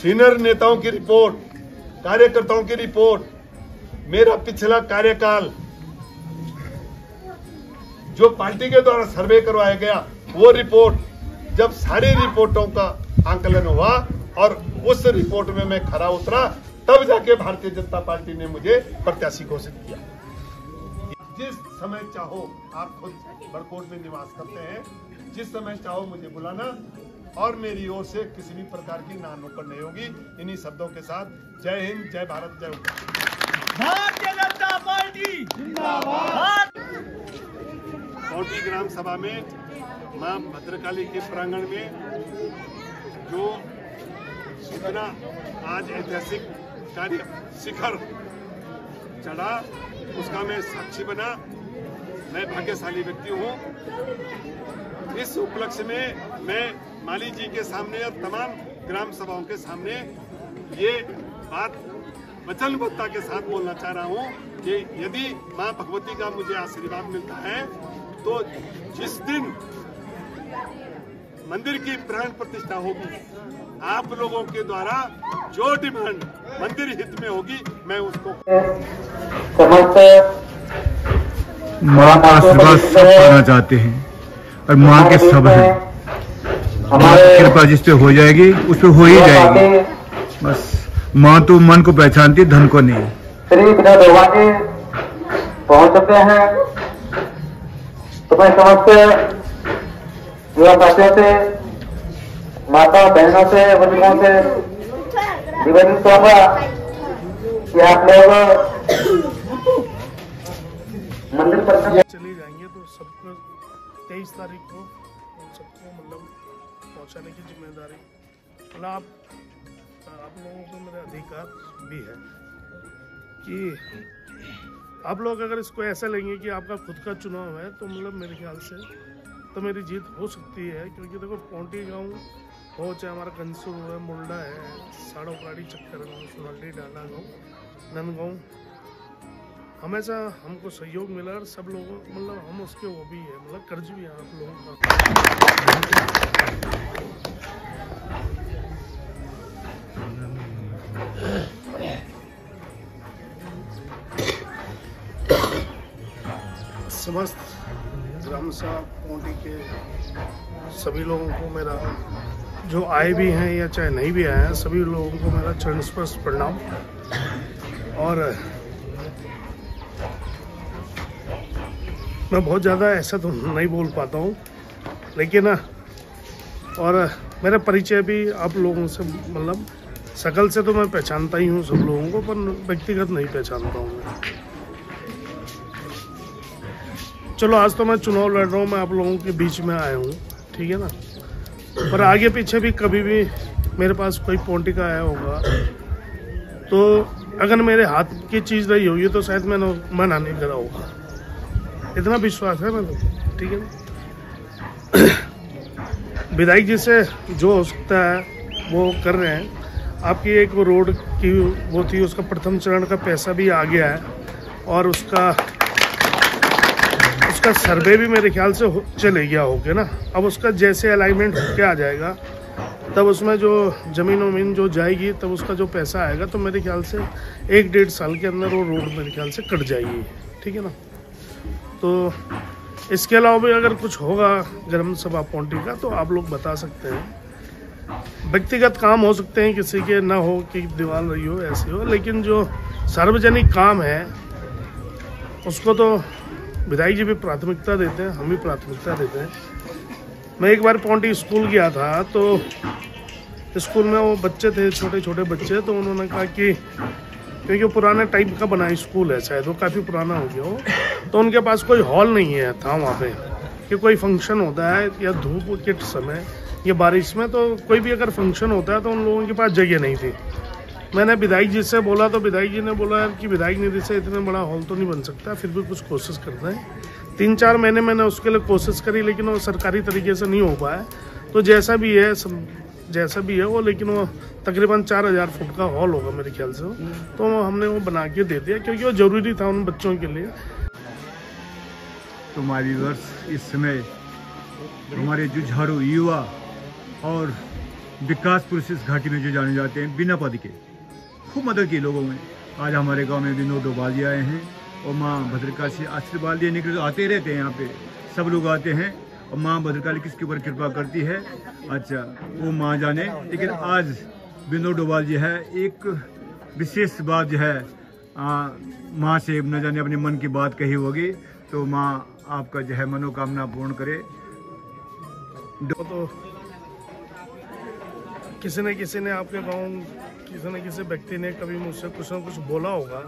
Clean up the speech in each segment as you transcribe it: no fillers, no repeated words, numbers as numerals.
Senior नेताओं की report, कार्यकर्ताओं की रिपोर्ट, मेरा पिछला कार्यकाल जो पार्टी के द्वारा सर्वे करवाया गया वो रिपोर्ट, जब सारी रिपोर्टों का आंकलन हुआ और उस रिपोर्ट में मैं खरा उतरा, तब जाके भारतीय जनता पार्टी ने मुझे प्रत्याशी घोषित किया। जिस समय चाहो, आप खुद बड़कोट में निवास करते हैं, जिस समय चाहो मुझे बुलाना और मेरी ओर से किसी भी प्रकार की ना नुक्कड़ नहीं होगी। इन्हीं शब्दों के साथ जय हिंद, जय भारत, जय भारतीय जनता पार्टी जिंदाबाद। पौंटी ग्राम सभा में मां भद्रकाली के प्रांगण में जो इतना आज ऐतिहासिक कार्य शिखर चढ़ा, उसका मैं साक्षी बना। मैं भाग्यशाली व्यक्ति हूँ। इस उपलक्ष्य में मैं माली जी के सामने और तमाम ग्राम सभाओं के सामने ये बात वचनबद्धता के साथ बोलना चाह रहा हूँ कि यदि मां भगवती का मुझे आशीर्वाद मिलता है तो जिस दिन मंदिर की प्राण प्रतिष्ठा होगी, आप लोगों के द्वारा जो डिमांड मंदिर हित में होगी, मैं उसको मां का आशीर्वाद सब पाना चाहते हैं और मां के सब हैं। मां की कृपा जिस पे हो जाएगी उस पे हो ही जाएगी। बस मां तो मन को पहचानती, धन को नहीं। श्री विनोद ओवानी पहुंच चुके हैं। तो मैं समस्त युवा साथियों से, माता बहनों से, बुजुर्गों से निवेदन करूंगा कि आप लोग मंदिर पर चले जाएंगे तो सबको 23 तारीख को सबको मतलब पहुंचाने की जिम्मेदारी, मतलब आप लोगों को मेरा अधिकार भी है कि आप लोग अगर इसको ऐसा लेंगे कि आपका खुद का चुनाव है तो मतलब मेरे ख्याल से तो मेरी जीत हो सकती है। क्योंकि देखो पौंटी गांव हो, चाहे हमारा कंसूर है, मुल्डा है, साड़ोपाड़ी, चक्कर गाँव, सुनल्डी, डाला गाँव, नंदगांव, हमेशा हमको सहयोग मिला और सब लोगों मतलब हम उसके वो भी है, मतलब कर्ज भी है आप लोगों का। समस्त ग्राम सभा पौंटी के सभी लोगों को मेरा, जो आए भी हैं या चाहे नहीं भी आए हैं, सभी लोगों को मेरा चरण स्पर्श प्रणाम। और मैं बहुत ज़्यादा ऐसा तो नहीं बोल पाता हूँ, लेकिन और मेरा परिचय भी आप लोगों से मतलब शकल से तो मैं पहचानता ही हूँ सब लोगों को, पर व्यक्तिगत नहीं पहचानता हूँ मैं। चलो आज तो मैं चुनाव लड़ रहा हूँ, मैं आप लोगों के बीच में आया हूँ, ठीक है ना। पर आगे पीछे भी कभी भी मेरे पास कोई पौंटी का आया होगा तो अगर मेरे हाथ की चीज़ रही होगी तो शायद मैंने मना नहीं करा होगा, इतना विश्वास है मैं तो, ठीक है ना। विधायक जी से जो हो सकता है वो कर रहे हैं। आपकी एक वो रोड की वो थी, उसका प्रथम चरण का पैसा भी आ गया है और उसका सर्वे भी मेरे ख्याल से चले गया होगा ना। अब उसका जैसे अलाइनमेंट होके आ जाएगा तब उसमें जो ज़मीन वमीन जो जाएगी तब उसका जो पैसा आएगा तो मेरे ख्याल से 1-1.5 साल के अंदर वो रोड मेरे ख्याल से कट जाएगी, ठीक है ना। तो इसके अलावा भी अगर कुछ होगा ग्राम सभा पौंटी का तो आप लोग बता सकते हैं। व्यक्तिगत काम हो सकते हैं, किसी के ना हो कि दीवार रही हो ऐसी हो, लेकिन जो सार्वजनिक काम है उसको तो विधायक जी भी प्राथमिकता देते हैं, हम भी प्राथमिकता देते हैं। मैं एक बार पौंटी स्कूल गया था तो स्कूल में वो बच्चे थे, छोटे छोटे बच्चे, तो उन्होंने कहा कि क्योंकि पुराने टाइप का बना स्कूल है, शायद वो काफ़ी पुराना हो गया हो, तो उनके पास कोई हॉल नहीं है था वहाँ पे कि कोई फंक्शन होता है या धूप के समय या बारिश में, तो कोई भी अगर फंक्शन होता है तो उन लोगों के पास जगह नहीं थी। मैंने विधायक जी से बोला तो विधायक जी ने बोला कि विधायक निधि से इतना बड़ा हॉल तो नहीं बन सकता, फिर भी कुछ कोशिश करना है। 3-4 महीने मैंने उसके लिए कोशिश करी, लेकिन वो सरकारी तरीके से नहीं हो पाया। तो जैसा भी है वो, लेकिन वो तकरीबन 4000 फुट का हॉल होगा मेरे ख्याल से, तो हमने वो बना के दे दिया क्योंकि वो ज़रूरी था उन बच्चों के लिए। तो हमारी वर्ष इस समय हमारे जुझारू युवा और विकासपुर से इस घाटी में जो जाने जाते हैं बिना पद के, खूब मदद की लोगों में। आज हमारे गांव में विनोद डोभाल जी आए हैं और माँ भद्रकाली से आशीर्वाद लेने के लिए आते रहते हैं। यहाँ पे सब लोग आते हैं और माँ भद्रकाली किसके ऊपर कृपा करती है, अच्छा वो माँ जाने। लेकिन आज विनोद डोभाल जी है, एक विशेष बात जो है माँ से न जाने अपने मन की बात कही होगी, तो माँ आपका जो है मनोकामना पूर्ण करे। तो किसी ने आपके गांव किसी न किसी व्यक्ति ने कभी मुझसे कुछ ना कुछ बोला होगा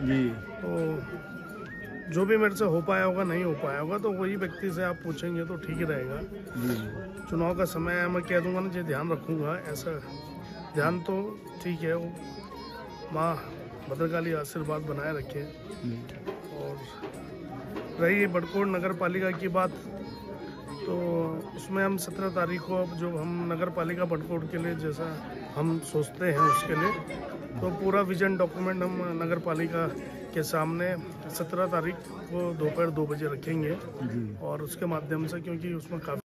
जी, तो जो भी मेरे से हो पाया होगा नहीं हो पाया होगा तो वही व्यक्ति से आप पूछेंगे तो ठीक ही रहेगा। चुनाव का समय है, मैं कह दूंगा ना जी ध्यान रखूंगा, ऐसा ध्यान तो ठीक है। वो माँ भद्रकाली आशीर्वाद बनाए रखे। और रही बड़कोट नगर पालिका की बात, तो उसमें हम 17 तारीख को अब जो हम नगर पालिका बड़कोट के लिए जैसा हम सोचते हैं उसके लिए तो पूरा विजन डॉक्यूमेंट हम नगर पालिका के सामने 17 तारीख को दोपहर 2 बजे रखेंगे। और उसके माध्यम से, क्योंकि उसमें काफ़ी